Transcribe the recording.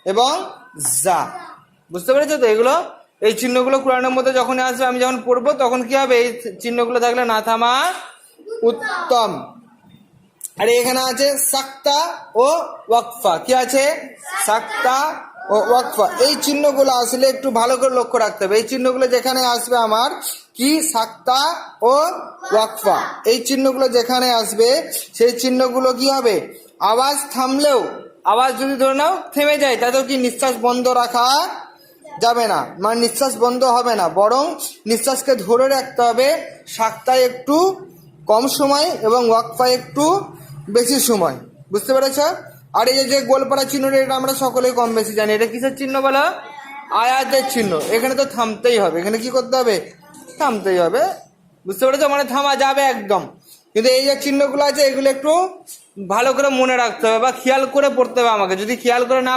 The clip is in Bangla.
এবং জা। বুঝতে পেরেছো তো? এগুলো এই চিহ্নগুলো কোরআনের মধ্যে যখন আসবে, আমি যখন পড়বো তখন কি হবে, এই চিহ্নগুলো থাকলে না থামা উত্তম। আর এখানে আছে সাক্তা ও ওয়াকফা। কি আছে? সাক্তা ও ওয়াকফা। এই চিহ্নগুলো আসলে একটু ভালো করে লক্ষ্য রাখতে হবে। এই চিহ্নগুলো যেখানে আসবে আমার কি, সাক্তা ও ওয়াকফা, এই চিহ্নগুলো যেখানে আসবে সেই চিহ্নগুলো কি হবে, আওয়াজ থামলেও, আওয়াজ যদি ধরে নাও থেমে যায়, তাতেও কি নিঃশ্বাস বন্ধ রাখা যাবে না, মানে নিঃশ্বাস বন্ধ হবে না, বরং নিঃশ্বাসকে ধরে রাখতে হবে। সাক্তায় একটু কম সময় এবং ওয়াকফায় একটু বেশি সময়। বুঝতে পেরেছ? আর এই যে গোলপাড়া চিহ্নটা, এটা আমরা সকলেই কম বেশি জানি। এটা কিসের চিহ্ন বলো? আয়াতের চিহ্ন। এখানে তো থামতেই হবে, এখানে কি করতে হবে, থামতেই হবে। বুঝতে পেরেছো? মানে থামা যাবে একদম। কিন্তু এই যে চিহ্নগুলো আছে এগুলো একটু ভালো করে মনে রাখতে হবে বা খেয়াল করে পড়তে হবে আমাকে। যদি খেয়াল করে না